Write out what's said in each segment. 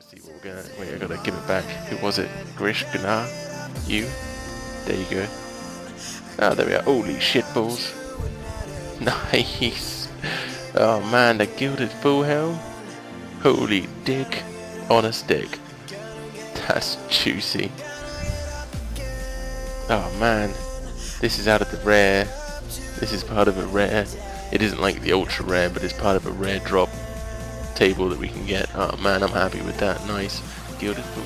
Let's see what we're gonna. Wait, I gotta give it back. Who was it? Grish Gnar? You? There you go. Ah, there we are. Holy shit balls. Nice. Oh man, the gilded full helm. Holy dick on a stick. That's juicy. Oh man, this is out of the rare. This is part of a rare. It isn't like the ultra rare, but it's part of a rare drop table that we can get. Oh man, I'm happy with that. Nice. Gilded full.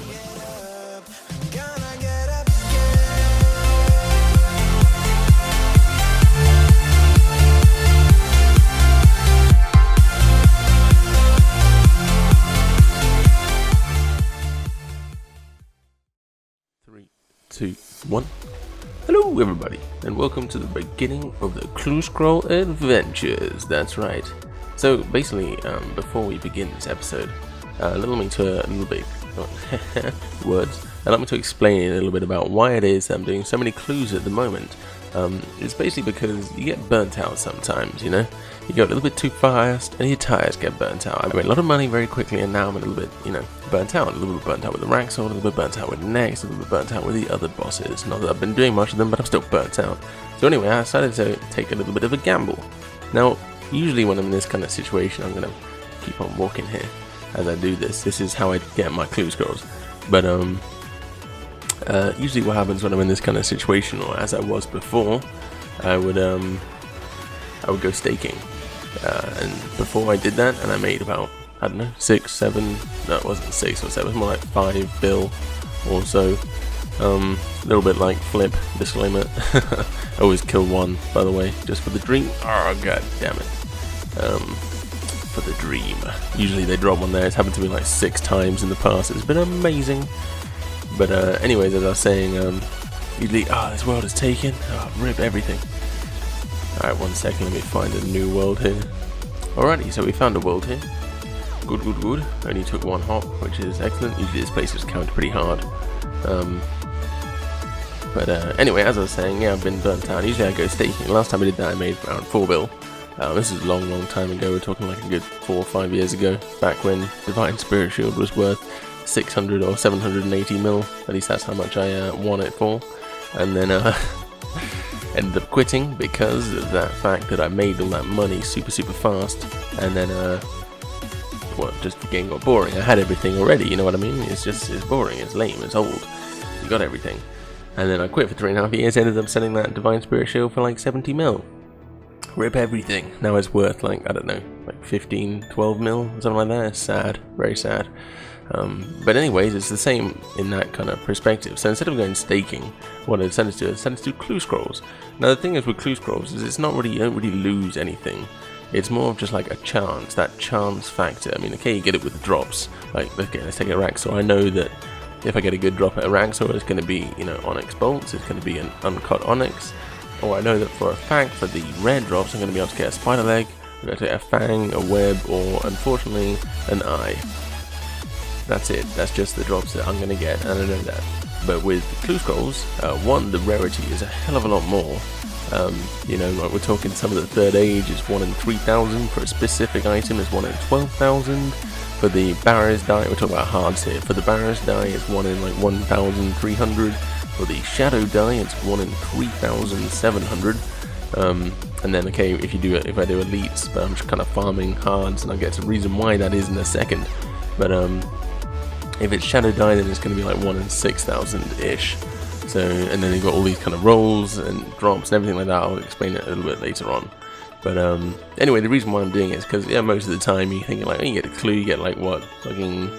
3, 2, 1. Hello everybody, and welcome to the beginning of the Clue Scroll Adventures. That's right. So basically, before we begin this episode, allow me to explain a little bit about why it is I'm doing so many clues at the moment. It's basically because you get burnt out sometimes, you know? You go a little bit too fast and your tires get burnt out. I made a lot of money very quickly and now I'm a little bit, burnt out. A little bit burnt out with the Araxxi, a little bit burnt out with Next, a little bit burnt out with the other bosses. Not that I've been doing much of them, but I'm still burnt out. So anyway, I decided to take a little bit of a gamble. Now, usually when I'm in this kind of situation, I'm going to keep on walking here as I do this. This is how I get my clue scrolls. But usually what happens when I'm in this kind of situation, or as I was before, I would go staking. And before I did that, and I made about, I don't know, 6, 7, no it wasn't 6 or 7, it was more like 5 bill or so. A little bit like Flip, disclaimer. I always kill one, by the way, just for the dream. Oh god damn it. For the dream. Usually they drop one there. It's happened to me like 6 times in the past. It's been amazing. But anyways, as I was saying, usually, this world is taken. Rip everything. Alright, 1 second, let me find a new world here. Alrighty, so we found a world here. Good. Only took 1 hop, which is excellent. Usually this place is counted pretty hard. But anyway, as I was saying, yeah, I've been burnt out. Usually I go staking. Last time I did that, I made around 4 bill. This is a long time ago. We're talking like a good 4 or 5 years ago. Back when Divine Spirit Shield was worth 600 or 780 mil. At least that's how much I won it for. And then ended up quitting because of that fact that I made all that money super fast, and then just the game got boring. I had everything already, you know what I mean? It's boring, it's lame, it's old. You got everything. And then I quit for 3.5 years, ended up selling that Divine Spirit Shield for like 70 mil. Rip everything. Now it's worth like, I don't know, like 15, 12 mil, something like that. It's sad, very sad. But anyways, it's the same in that kind of perspective. So instead of going staking, what I decided to do is do clue scrolls. Now the thing is with clue scrolls is it's not really, you don't really lose anything. It's more of just like a chance, that chance factor. I mean, okay, you get it with the drops. Like, let's take Araxxi. I know that if I get a good drop at Araxxi, it's going to be, Onyx Bolts, it's going to be an uncut Onyx. Or I know that for a fact, for the rare drops, I'm going to be able to get a spider leg, I'm going to get a fang, a web, or unfortunately, an eye. That's it. That's just the drops that I'm going to get, and I know that. But with clue scrolls, one, the rarity is a hell of a lot more. Like we're talking some of the third age is 1 in 3,000 for a specific item, is 1 in 12,000. For the Barrow's die, we're talking about hards here. For the Barrow's die, it's 1 in like 1,300. For the Shadow die, it's 1 in 3,700. And then, okay, if I do elites, but I'm just kind of farming hards, and I'll get to the reason why that is in a second. But if it's Shadow die, then it's going to be like 1 in 6,000-ish. So, and then you've got all these kind of rolls and drops and everything like that. I'll explain it a little bit later on. But anyway, the reason why I'm doing it is because, yeah, most of the time you're thinking like, oh, you get a clue, you get like, what, fucking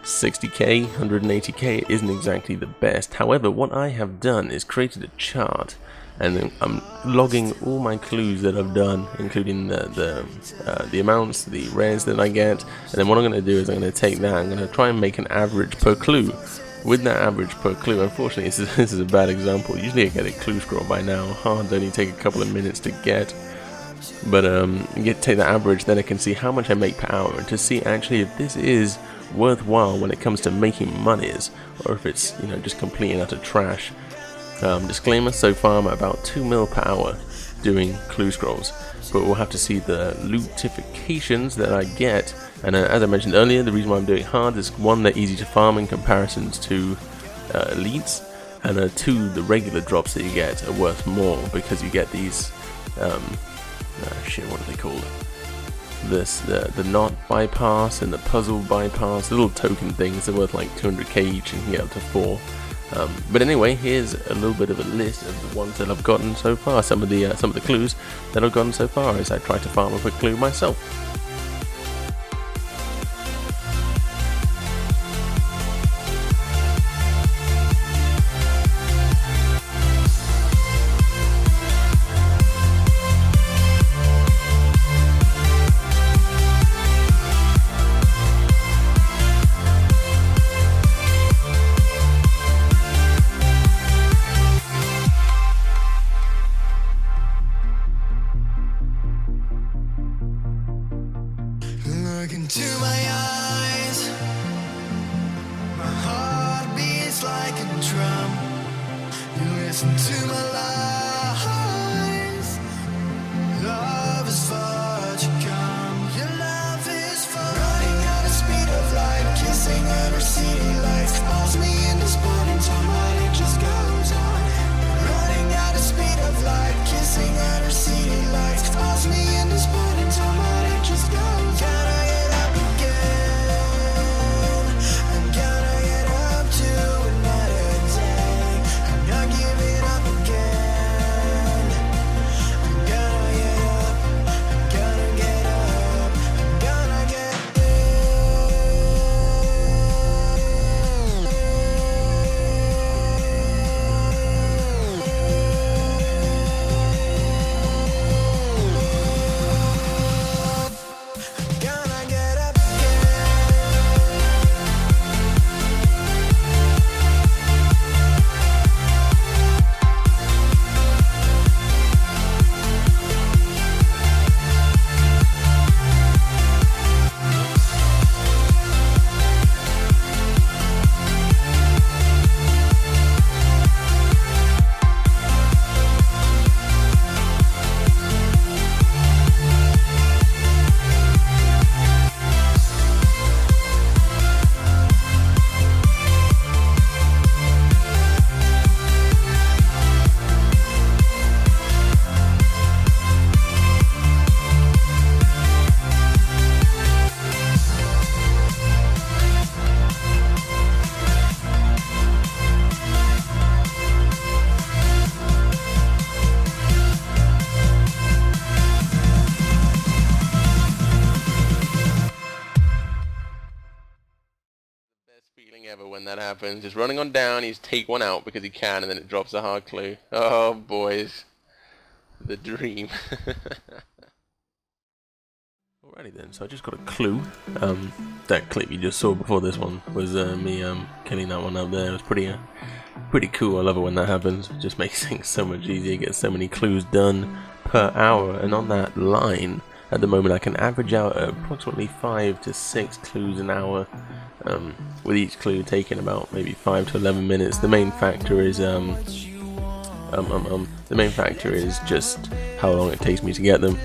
60k, 180k. It isn't exactly the best. However, what I have done is created a chart, and then I'm logging all my clues that I've done, including the amounts, the rares that I get. And then what I'm going to do is I'm going to take that, I'm going to try and make an average per clue. With that average per clue, unfortunately, this is a bad example. Usually I get a clue scroll by now. Hards only take a couple of minutes to get. But you get to take the average, then I can see how much I make per hour, and to see actually if this is worthwhile when it comes to making monies, or if it's just complete and utter trash. Disclaimer: so far I'm at about 2 mil per hour doing clue scrolls, but we'll have to see the lootifications that I get And as I mentioned earlier, the reason why I'm doing hard is one, they're easy to farm in comparisons to elites, and two, the regular drops that you get are worth more because you get these what are they called? The knot bypass and the puzzle bypass, little token things. They're worth like 200k each, and you can get up to 4. But anyway, here's a little bit of a list of the ones that I've gotten so far. Some of the clues that I've gotten so far as I try to farm a quick clue myself. Look into my eyes, my heart beats like a drum. You listen to my lies. Love is far to come. Your love is far. Running at the speed of light, kissing every city lights. Calls me in this morning time, but it just goes on. Running at the speed of light, kissing every city lights. Calls me in this morning time, but it just goes on. Feeling ever when that happens. Just running on down, you just take one out because you can, and then it drops a hard clue. Oh, boys. The dream. Alrighty then, so I just got a clue. That clip you just saw before this one was me killing that one up there. It was pretty cool. I love it when that happens. It just makes things so much easier. Get so many clues done per hour, and on that line, at the moment I can average out approximately 5 to 6 clues an hour, with each clue taking about maybe 5 to 11 minutes. The main factor is just how long it takes me to get them.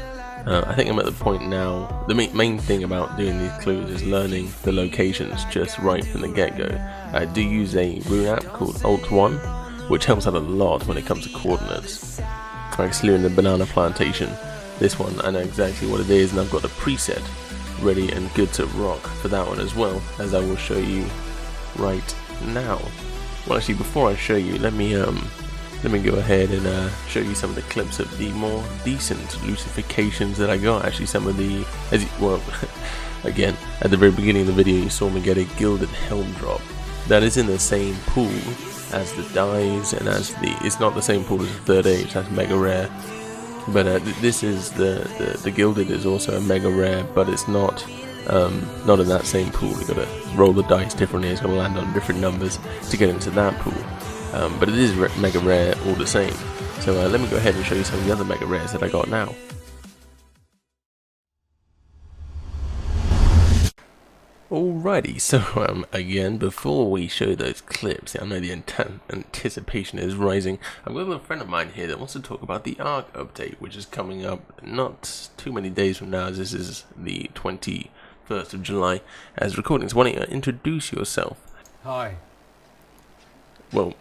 I think I'm at the point now. The main thing about doing these clues is learning the locations just right from the get-go. I do use a rune app called wont, which helps out a lot when it comes to coordinates. Like slew in the banana plantation. This one, I know exactly what it is, and I've got a preset ready and good to rock for that one as well, as I will show you right now. Well, actually, before I show you, let me go ahead and show you some of the clips of the more decent lucifications that I got. Actually, some of the, again, at the very beginning of the video, you saw me get a gilded helm drop. That is in the same pool as the dies, and as it's not the same pool as the third age. That's mega rare. But this is the gilded is also a mega rare, but it's not in that same pool. You gotta roll the dice differently. It's gonna land on different numbers to get into that pool. But it is mega rare all the same. So let me go ahead and show you some of the other mega rares that I got now. Alrighty, so again, before we show those clips, I know the anticipation is rising. I've got a little friend of mine here that wants to talk about the ARK update, which is coming up not too many days from now, as this is the 21st 1st of July as recordings. Why don't you introduce yourself? Hi. Well,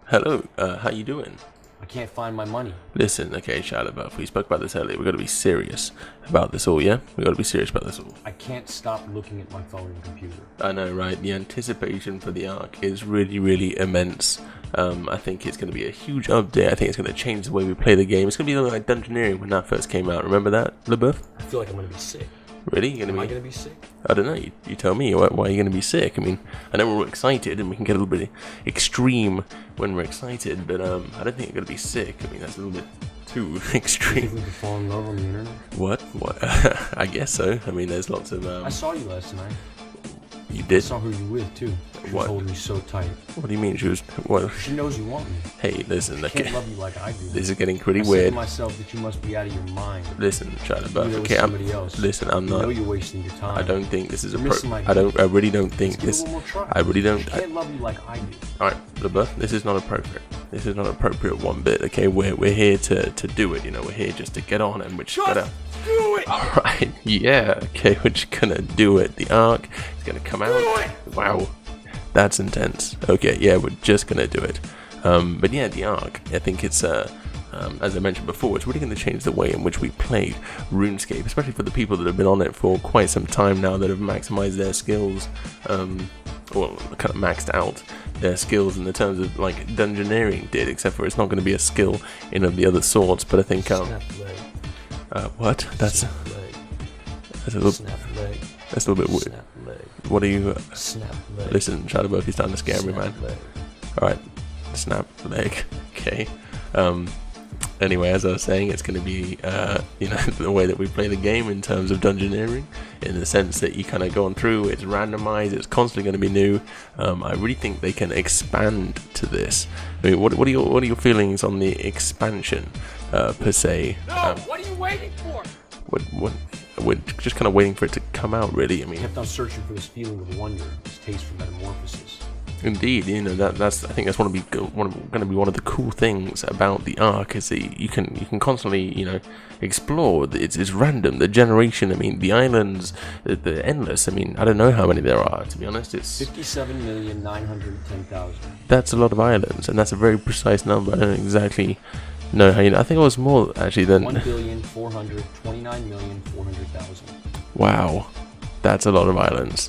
hello, how you doing? I can't find my money. Listen, okay, Shia LaBeouf, we spoke about this earlier. We've got to be serious about this all, yeah? We've got to be serious about this all. I can't stop looking at my phone and computer. I know, right? The anticipation for the Ark is really, really immense. I think it's going to be a huge update. I think it's going to change the way we play the game. It's going to be like Dungeoneering when that first came out. Remember that, LaBeouf? I feel like I'm going to be sick. Really? You're Am I going to be sick? I don't know. You tell me. Why are you going to be sick? I mean, I know we're all excited and we can get a little bit extreme when we're excited, but I don't think you're going to be sick. I mean, that's a little bit too extreme. You fall in love on the internet? What? I guess so. I mean, there's lots of... I saw you last night. You I did? saw who you with, too. She was holding me so tight. What do you mean? She was... What? She knows you want me. Hey, listen, She okay. can't love you like I do. This is getting pretty I weird. said to myself that you must be out of your mind. Listen, Shia LaBeouf, You're with okay, somebody else. Listen, I'm You not... know you're wasting your time. I don't think this is You're missing my appropriate. I really don't think Let's this... give it one more try. I really don't... She can't love you like I do. Alright, LaBeouf, this is not appropriate. This is not appropriate one bit, okay? We're here to do it, you know? We're here just to get on and we're just gonna... Do it! Alright, yeah, okay, we're just gonna do it. The Ark is gonna come out. Wow, that's intense. Okay, yeah, we're just gonna do it. But yeah, the Ark, I think it's... as I mentioned before, it's really going to change the way in which we play RuneScape, especially for the people that have been on it for quite some time now, that have maximized their skills, or kind of maxed out their skills in the terms of like Dungeoneering did, except for it's not going to be a skill in of the other sorts. But I think what? That's a little. Snap leg. That's a little bit weird. Snap leg. What are you? Snap leg. Listen, Shia LaBeouf, you're starting to scare me, man. Leg. All right, snap leg. Okay. Anyway, as I was saying, it's going to be, you know, the way that we play the game in terms of Dungeoneering, in the sense that you kind of go on through, it's randomized, it's constantly going to be new. I really think they can expand to this. I mean, what are your feelings on the expansion, per se? No, what are you waiting for? We're just kind of waiting for it to come out, really. I mean, I kept on searching for this feeling of wonder, this taste for metamorphosis. Indeed, you know that's I think that's going to be one of the cool things about the Ark, is that you can constantly, you know, explore. It's random. The generation, I mean, the islands, they're endless. I mean, I don't know how many there are, to be honest. It's 57,910,000. That's a lot of islands, and that's a very precise number. I don't exactly know how you know. I think it was more actually than 1,429,400,000. Wow, that's a lot of islands.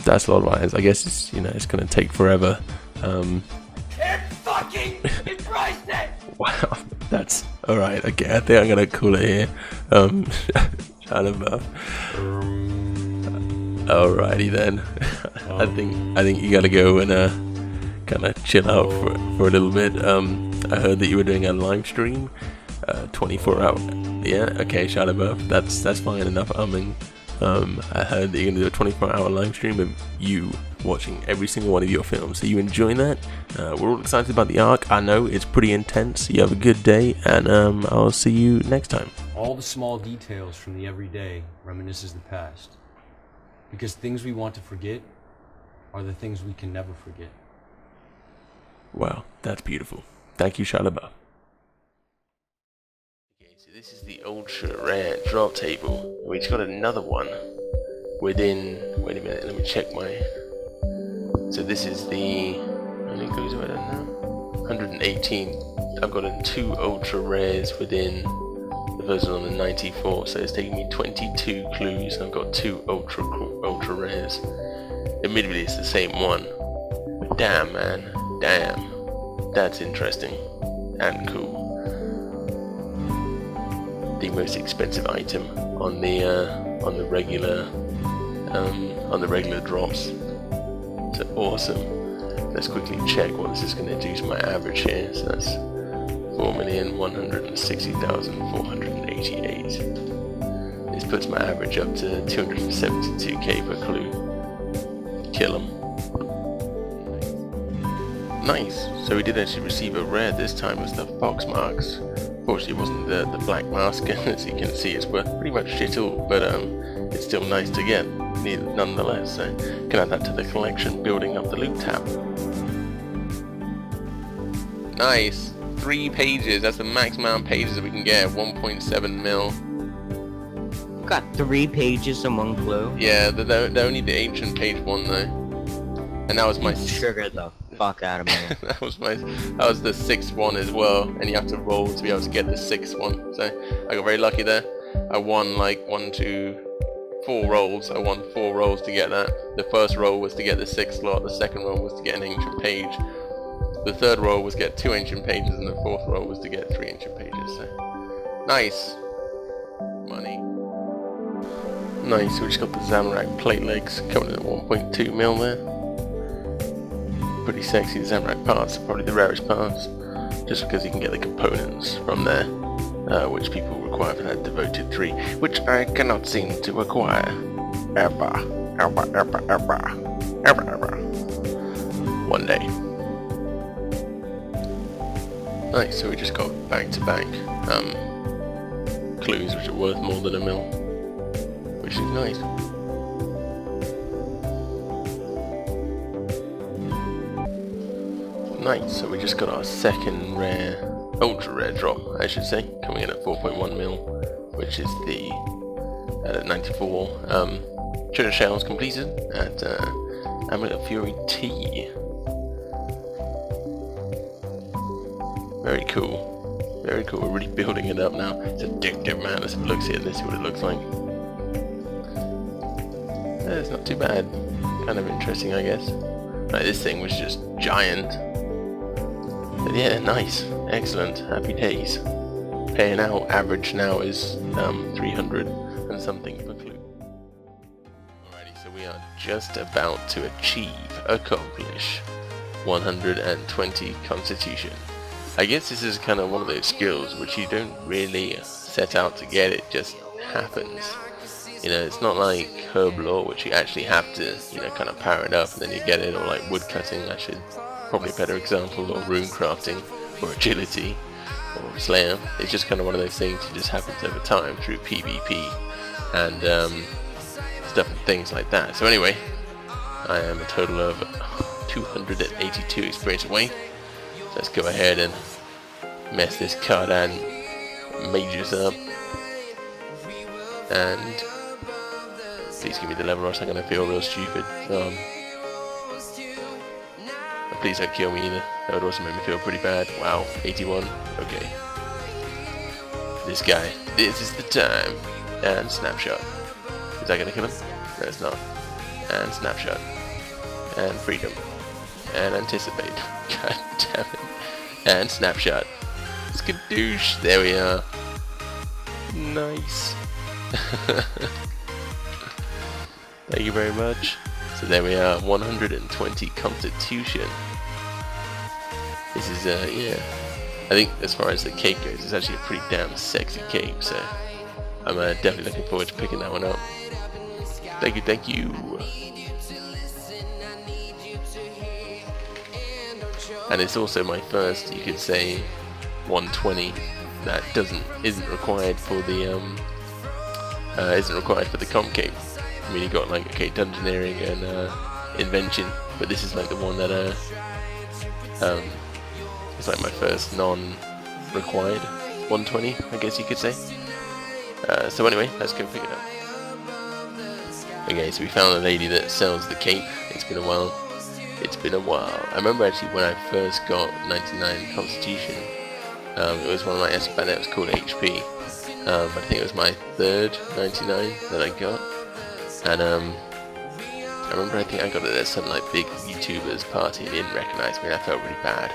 That's a lot of islands. I guess it's, you know, it's gonna take forever. It's fucking interesting! Wow, that's alright. Okay, I think I'm gonna call it here. Shia LaBeouf. Alrighty then. I think you gotta go and kind of chill out for a little bit. I heard that you were doing a live stream, 24 hour. Yeah, okay, Shia LaBeouf. That's fine enough. I heard that you're going to do a 24-hour live stream of you watching every single one of your films. So you enjoying that? We're all excited about the Ark. I know it's pretty intense. You have a good day, and I'll see you next time. All the small details from the everyday reminisces the past. Because things we want to forget are the things we can never forget. Wow, that's beautiful. Thank you, Shia LaBeouf. So this is the ultra rare drop table. We just got another one within, wait a minute, let me check my, so this is the, how many clues have I done now? 118. I've got 2 ultra rares within the version on the 94, so it's taking me 22 clues, and I've got 2 ultra rares. Admittedly it's the same one, but damn man, damn, that's interesting and cool. The most expensive item on the regular drops. So awesome. Let's quickly check what this is going to do to my average here. So that's 4,160,488. This puts my average up to 272k per clue. Kill 'em. Nice. So we did actually receive a rare this time. It was the fox marks. Unfortunately, it wasn't the black mask, and as you can see, it's worth pretty much shit all, but it's still nice to get, nonetheless. So can add that to the collection, building up the loot tab. Nice. 3 pages. That's the max amount of pages that we can get. 1.7 mil. got 3 pages and 1 clue? Yeah, they're only the ancient page 1 though. And that was my Trigger the fuck out of me. that was the 6th one as well, and you have to roll to be able to get the 6th one. So I got very lucky there. I won like 1, 2, 4 rolls. I won 4 rolls to get that. The first roll was to get the 6th slot. The second roll was to get an ancient page. The third roll was to get 2 ancient pages, and the fourth roll was to get 3 ancient pages. So nice money. Nice. We just got the Zamorak plate legs coming in at 1.2 mil there. Pretty sexy. The Zamorak parts are probably the rarest parts, just because you can get the components from there, which people require for that devoted 3, which I cannot seem to acquire. Ever. One day. Nice, so we just got back-to-back clues which are worth more than a mil, which is nice. Nice, so we just got our second rare, ultra rare drop, I should say, coming in at 4.1 mil, which is the 94 treasure shells completed at Amulet of Fury T. Very cool, very cool. We're really building it up now. It's addictive, man. Let's have a look see this, what it looks like. Yeah, it's not too bad. Kind of interesting, I guess. Like, this thing was just giant. But yeah, nice, excellent, happy days. Paying out average now is 300 and something per clue. Alrighty, so we are just about to accomplish 120 Constitution. I guess this is kind of one of those skills which you don't really set out to get, it just happens. You know, it's not like herb lore, which you actually have to, you know, kind of power it up and then you get it, or like wood cutting, probably a better example, or rune crafting, or agility, or slayer. It's just kind of one of those things that just happens over time through PvP and stuff and things like that. So anyway, I am a total of 282 experience away. So let's go ahead and mess this card and mages up. And please give me the level or else I'm going to feel real stupid. Please don't kill me either. That would also make me feel pretty bad. Wow, 81. Okay. This guy. This is the time. And snapshot. Is that gonna kill him? No, it's not. And snapshot. And freedom. And anticipate. God damn it. And snapshot. Skadoosh. There we are. Nice. Thank you very much. So there we are, 120 Constitution. This is, yeah, I think as far as the cape goes, it's actually a pretty damn sexy cape, so I'm definitely looking forward to picking that one up. Thank you, thank you. And it's also my first, you could say, 120 that isn't required for the comp cape. I mean, you got like, okay, dungeoneering and invention, but this is like the one that it's like my first non-required 120, I guess you could say. So anyway, let's go pick it up. Okay, so we found a lady that sells the cape. It's been a while. It's been a while. I remember actually when I first got 99 Constitution, it was one of my S that was called HP. I think it was my third 99 that I got. And I remember I think I got it at some like big YouTubers party and he didn't recognize me and I felt really bad.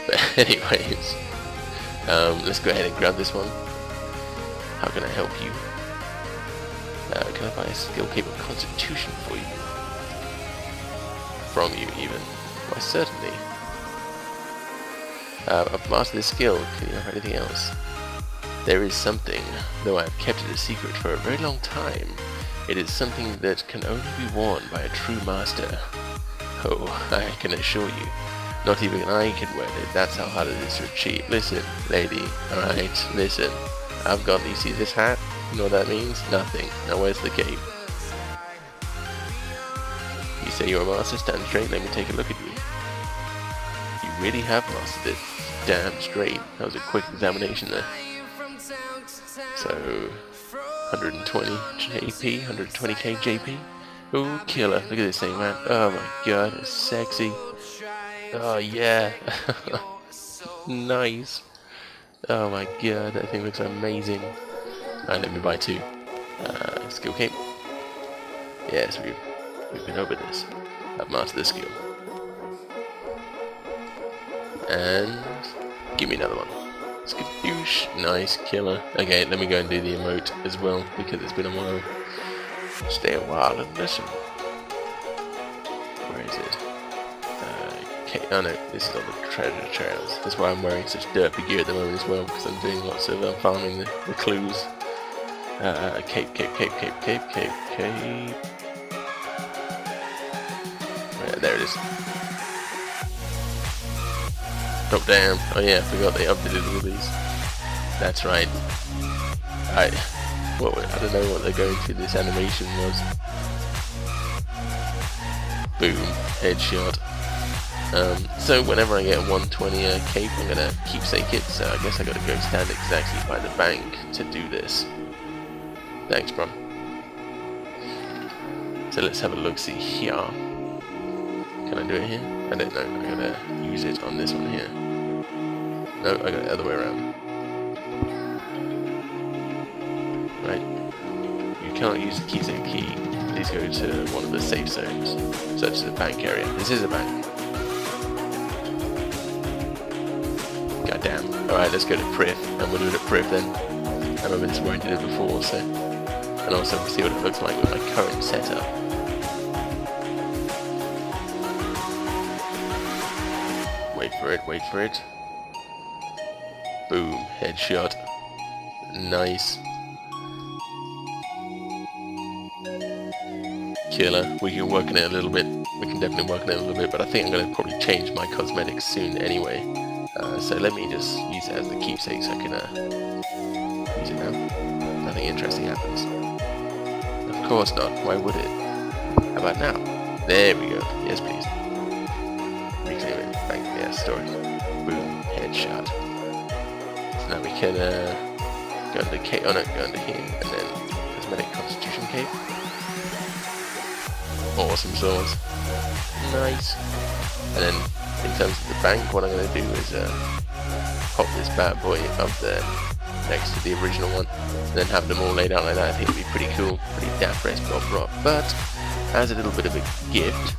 But anyways, let's go ahead and grab this one. How can I help you? Can I buy a skill cape of Constitution for you? From you even? Why certainly. I've mastered this skill, can you have anything else? There is something, though I have kept it a secret for a very long time. It is something that can only be worn by a true master. Oh, I can assure you, not even I can wear it. That's how hard it is to achieve. Listen, lady, alright, listen. I've got, you see this hat? You know what that means? Nothing. Now where's the cape? You say you're a master? Stand straight, let me take a look at you. You really have mastered it. Damn straight. That was a quick examination there. So, 120 JP, 120k JP. Oh, killer. Look at this thing, man. Oh my god, it's sexy. Oh yeah. Nice. Oh my god, that thing looks amazing. Alright, let me buy 2. Skill cape. Yes, we've been over this. I've mastered this skill. And give me another one. Skadoosh. Nice, killer. Okay, let me go and do the emote as well, because it's been a while. Stay a while and listen. Where is it? Okay, oh no, this is on the treasure trails. That's why I'm wearing such derpy gear at the moment as well, because I'm doing lots of farming the clues. Cape. Right, there it is. Oh damn! Oh yeah, I forgot they updated all these. That's right. I don't know what they're going through. This animation was. Boom, headshot. So whenever I get a 120 cape, I'm gonna keepsake it. So I guess I gotta go stand exactly by the bank to do this. Thanks, bro. So let's have a look. See here. Can I do it here? I don't know. I gotta use it on this one here. No, I got it the other way around. Right. You cannot use the keepsake key. Please go to one of the safe zones, such as the bank area. This is a bank. God damn. Alright, let's go to Prif, and we'll do it at Prif then. I remember this is where I did it before, so. And also see what it looks like with my current setup. Wait for it. Boom, headshot. Nice. Killer. We can work on it a little bit. We can definitely work on it a little bit, but I think I'm going to probably change my cosmetics soon anyway. So let me just use it as the keepsake so I can use it now. Nothing interesting happens. Of course not. Why would it? How about now? There we go. Yes, please. Reclaim it. Thank you. Yeah, storage. Boom. Headshot. So now we can go under cape. Oh no, go under here, and then cosmetic constitution cape. Awesome sauce. Nice. And then in terms of the bank, what I'm going to do is pop this bad boy up there next to the original one, and then have them all laid out like that. I think it'd be pretty cool, pretty dapper as rock. But as a little bit of a gift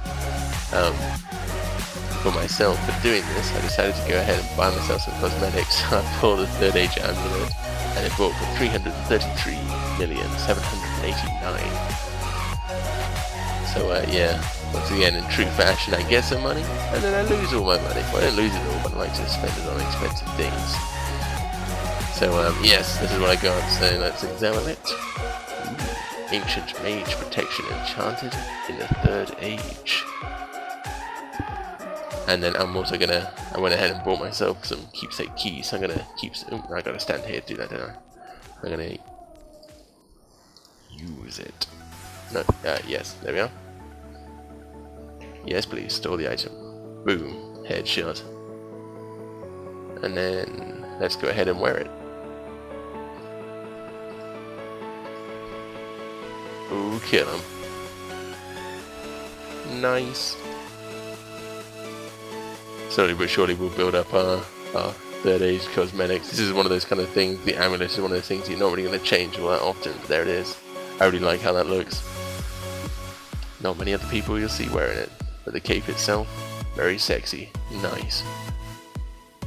for myself for doing this, I decided to go ahead and buy myself some cosmetics. I bought the Third Age amulet, and it bought for 333,789,000. So yeah, once again in true fashion, I get some money and then I lose all my money. Well, I don't lose it all, but I like to spend it on expensive things. So yes, this is what I got. So let's examine it. Ancient Mage Protection enchanted in the Third Age. And then I'm also gonna. I went ahead and bought myself some keepsake keys. So I'm gonna I gotta stand here to do that, don't I? I'm gonna use it. No, yes, there we are. Yes, please, store the item. Boom, headshot. And then, let's go ahead and wear it. Ooh, kill him. Nice. Slowly but surely we'll build up our Third Age cosmetics. This is one of those kind of things, the amulet is one of those things you're not really going to change all that often. There it is. I really like how that looks. Not many other people you'll see wearing it, but the cape itself, very sexy, nice.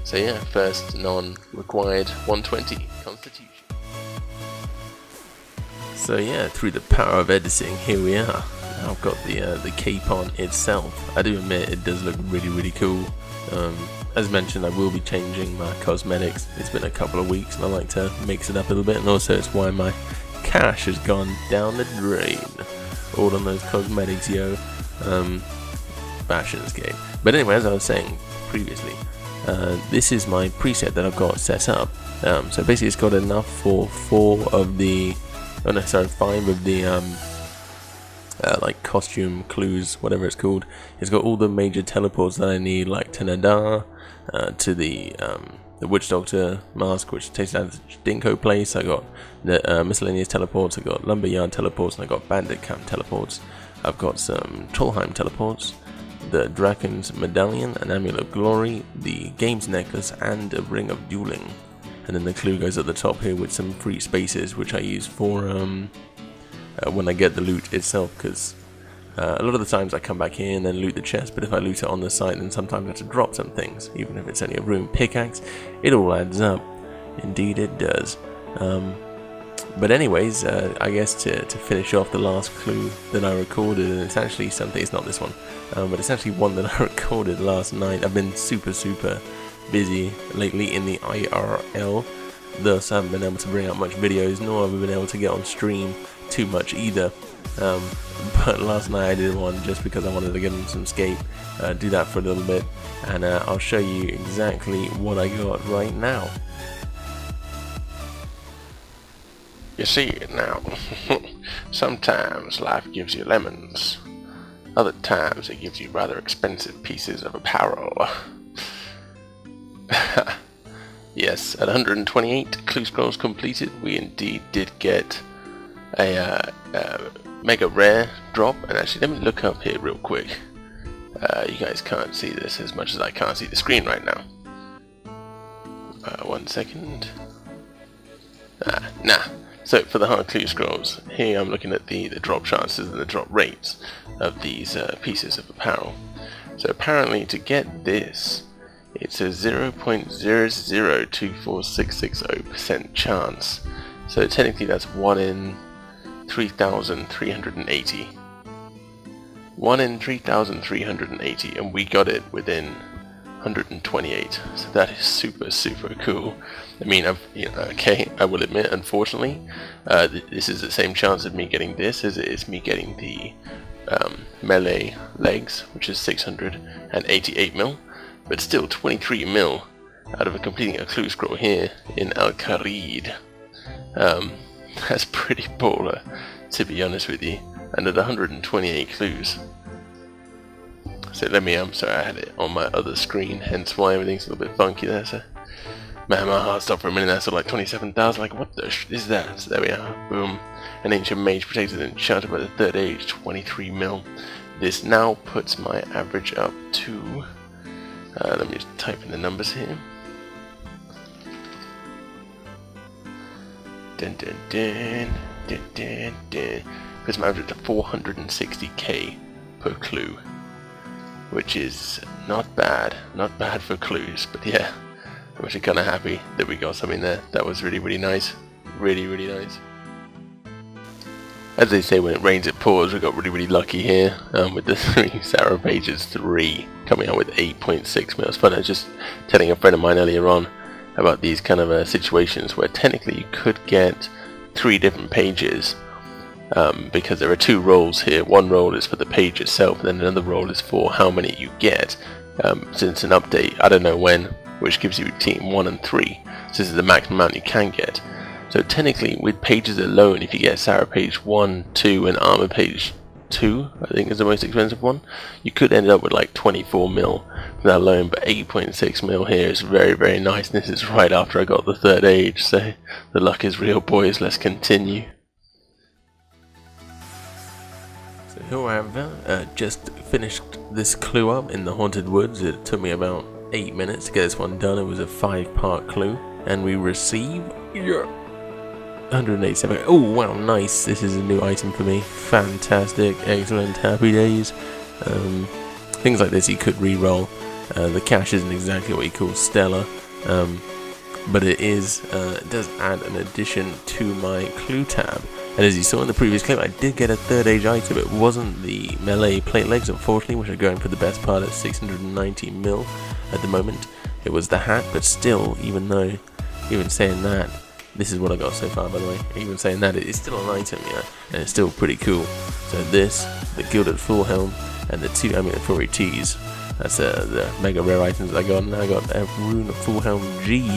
So yeah, first non-required 120 Constitution. So yeah, through the power of editing, here we are. Now I've got the cape on itself. I do admit it does look really cool. As mentioned, I will be changing my cosmetics. It's been a couple of weeks and I like to mix it up a little bit, and also it's why my cash has gone down the drain. All on those cosmetics, yo. Bashing this game. But anyway, as I was saying previously, this is my preset that I've got set up. So basically it's got enough for 5 of the like costume clues, whatever it's called. It's got all the major teleports that I need, like to Nadar, to the the Witch Doctor mask, which takes down the Dinko place. I got the miscellaneous teleports. I got Lumberyard teleports, and I got Bandit Camp teleports. I've got some Trollheim teleports, the Draken's Medallion, an Amulet of Glory, the Games Necklace, and a Ring of Dueling. And then the clue goes at the top here with some free spaces, which I use for when I get the loot itself, because a lot of the times I come back here and then loot the chest, but if I loot it on the site, then sometimes I have to drop some things, even if it's only a rune pickaxe. It all adds up. Indeed it does. But anyways, I guess to finish off the last clue that I recorded, and it's actually something, it's not this one, but it's actually one that I recorded last night. I've been super busy lately in the IRL, thus I haven't been able to bring out much videos, nor have I been able to get on stream too much either. But last night I did one just because I wanted to get on some Scape, do that for a little bit, and I'll show you exactly what I got right now. You see, now, sometimes life gives you lemons. Other times it gives you rather expensive pieces of apparel. Yes, at 128 clue scrolls completed, we indeed did get a mega rare drop. And actually, let me look up here real quick. You guys can't see this as much as I can't see the screen right now. 1 second. Nah. So for the hard clue scrolls, here I'm looking at the drop chances and the drop rates of these pieces of apparel. So apparently to get this, it's a 0.0024660% chance. So technically that's 1 in 3,380. 1 in 3,380, and we got it within 128. So that is super cool. I mean, okay, I will admit, unfortunately, this is the same chance of me getting this as it is me getting the melee legs, which is 688 mil, but still 23 mil out of completing a clue scroll here in Al-Kharid. That's pretty baller, to be honest with you, and at 128 clues. So let me, I'm sorry, I had it on my other screen, hence why everything's a little bit funky there. So, man, my heart stopped for a minute. That's like 27,000. Like, what the is that? So there we are. Boom. An ancient mage protected and enchanted by the third age, 23 mil. This now puts my average up to. Let me just type in the numbers here. Puts my average up to 460k per clue, which is not bad for clues, but yeah, I'm actually kind of happy that we got something there. That was really nice, really nice. As they say, when it rains it pours. We got really lucky here with the 3 Sarah Pages 3 coming out with 8.6 mil. It's fun. I was just telling a friend of mine earlier on about these kind of situations where technically you could get 3 different pages. Because there are 2 roles here. One role is for the page itself, and then another role is for how many you get. Since an update, I don't know when, which gives you team 1 and 3. So this is the maximum amount you can get. So technically, with pages alone, if you get Sarah page 1, 2, and armor page 2, I think is the most expensive one, you could end up with like 24 mil from that alone. But 8.6 mil here is very nice, and this is right after I got the third age. So the luck is real, boys. Let's continue. So here I have just finished this clue up in the Haunted Woods. It took me about 8 minutes to get this one done. It was a 5-part clue, and we received 187. Oh wow, nice. This is a new item for me. Fantastic, excellent, happy days. Things like this you could re-roll. The cache isn't exactly what you call stellar, but it does add an addition to my clue tab. And as you saw in the previous clip, I did get a third age item. It wasn't the melee plate legs, unfortunately, which are going for the best part at 690 mil at the moment. It was the hat, but still, even saying that, this is what I got so far, by the way. Even saying that, it is still an item, yeah, and it's still pretty cool. So this, the Gilded Full Helm, and the 2 Amulet Fury Tees. That's the mega rare items I got, and I got a Rune Full Helm G.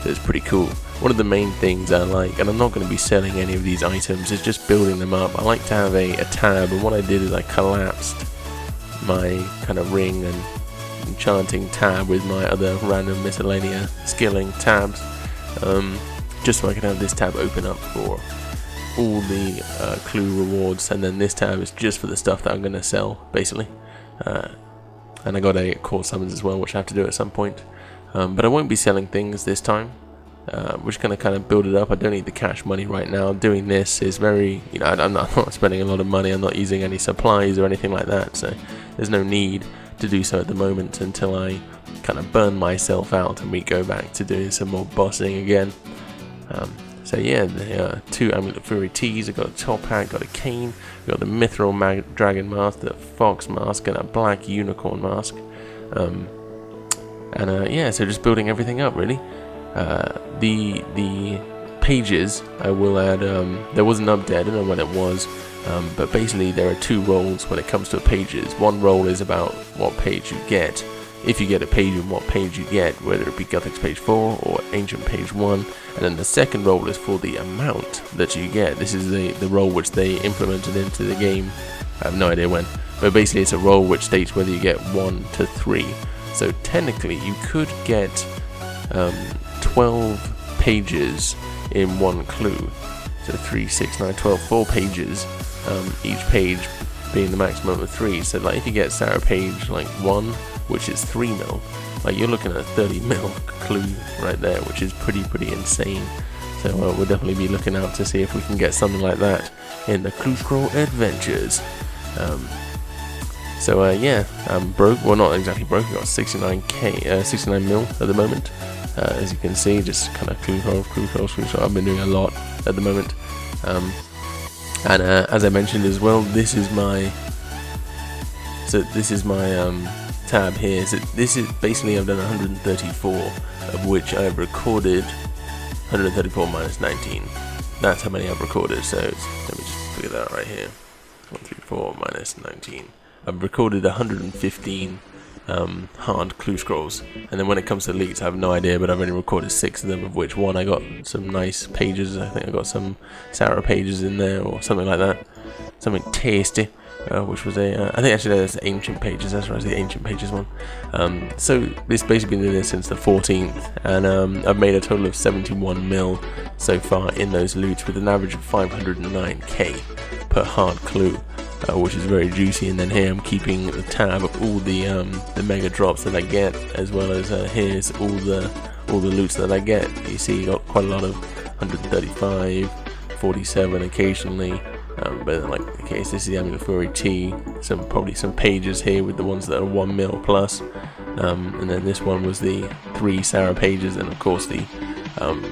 So it's pretty cool. One of the main things I like, and I'm not going to be selling any of these items, is just building them up. I like to have a tab, and what I did is I collapsed my kind of ring and enchanting tab with my other random miscellaneous skilling tabs, just so I can have this tab open up for all the clue rewards, and then this tab is just for the stuff that I'm going to sell, basically. And I got a court summons as well, which I have to do at some point. But I won't be selling things this time. We're just going to kind of build it up. I don't need the cash money right now. Doing this is very, you know, I'm not spending a lot of money. I'm not using any supplies or anything like that. So there's no need to do so at the moment until I kind of burn myself out and we go back to doing some more bossing again. So yeah, the 2 Amulet Fury tees. I got a top hat, got a cane, got the Mithril Dragon mask, the Fox mask, and a Black Unicorn mask. Yeah, so just building everything up really. The pages I will add. There was an update. I don't know when it was, but basically there are 2 roles when it comes to pages. One role is about what page you get, if you get a page, and what page you get, whether it be Gothic's page 4 or Ancient page 1. And then the second role is for the amount that you get. This is the role which they implemented into the game. I have no idea when, but basically it's a role which states whether you get 1 to 3. So technically you could get 12 pages in one clue. So 3, 6, 9, 12, 4 pages, each page being the maximum of 3. So like if you get Sarah page like 1, which is 3 mil, like you're looking at a 30 mil clue right there, which is pretty insane. So we'll definitely be looking out to see if we can get something like that in the Clue Scroll Adventures. Yeah, I'm broke. Well, not exactly broke. I've got 69 mil at the moment. As you can see, just kind of clue scroll. I've been doing a lot at the moment. As I mentioned as well, this is my tab here. So this is basically, I've done 134, of which I've recorded 134 minus 19. That's how many I've recorded. So let me just figure that out right here. 134 minus 19. I've recorded 115 hard clue scrolls, and then when it comes to leaks, I have no idea, but I've only recorded 6 of them, of which 1 I got some nice pages. I think I got some Sarah pages in there or something like that, something tasty, which was I think actually that's Ancient pages. That's right, the Ancient pages one. So this basically been doing this since the 14th, and I've made a total of 71 mil so far in those loots, with an average of 509k per hard clue. Which is very juicy. And then here I'm keeping the tab of all the mega drops that I get, as well as here's all the loots that I get. You see, you got quite a lot of 135, 47 occasionally, but like the case, this is the Amulet Fury T. Probably some pages here with the ones that are 1 mil plus, and then this one was the 3 Sarah pages, and of course the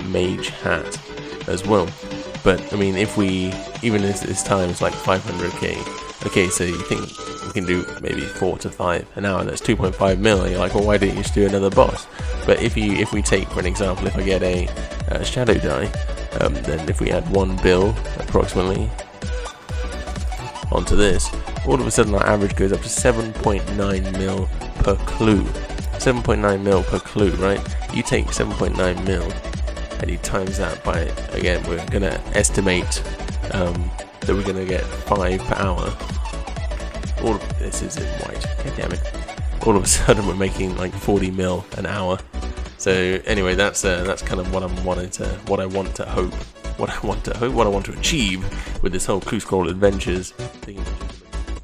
Mage hat as well. But I mean, if even this time it's like 500k. Okay, so you think we can do maybe 4 to 5 an hour? That's 2.5 mil. And you're like, well, why didn't you just do another boss? But if we take, for an example, if I get a shadow die, then if we add 1 bill approximately onto this, all of a sudden our average goes up to 7.9 mil per clue. 7.9 mil per clue, right? You take 7.9 mil. And you times that by, again, we're going to estimate that we're going to get 5 per hour. All of this is in white, god damn it. All of a sudden we're making like 40 mil an hour. So anyway, that's kind of what I want to achieve with this whole Clue Scroll Adventures thing.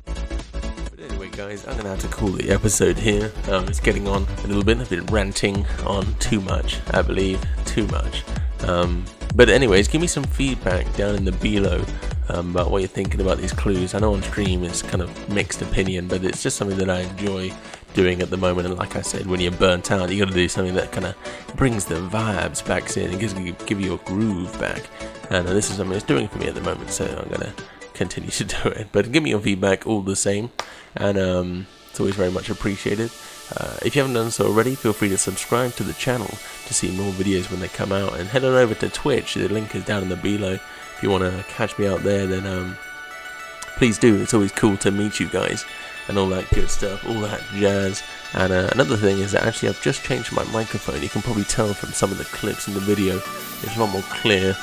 But anyway guys, I'm going to have to call the episode here. It's getting on a little bit. I've been ranting on too much, I believe. Too much. But anyways, give me some feedback down in the below about what you're thinking about these clues. I know on stream it's kind of mixed opinion, but it's just something that I enjoy doing at the moment. And like I said, when you're burnt out, you got to do something that kind of brings the vibes back in and give you a groove back. And this is something it's doing for me at the moment, so I'm gonna continue to do it. But give me your feedback all the same, and it's always very much appreciated. If you haven't done so already, feel free to subscribe to the channel to see more videos when they come out, and head on over to Twitch. The link is down in the below. If you want to catch me out there, then please do. It's always cool to meet you guys and all that good stuff, all that jazz. And another thing is that actually I've just changed my microphone. You can probably tell from some of the clips in the video, it's a lot more clear.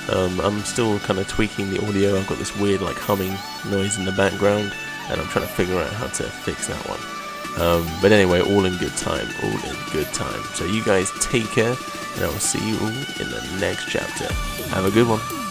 I'm still kind of tweaking the audio. I've got this weird like humming noise in the background, and I'm trying to figure out how to fix that one. But anyway, all in good time, all in good time. So you guys take care, and I will see you all in the next chapter. Have a good one.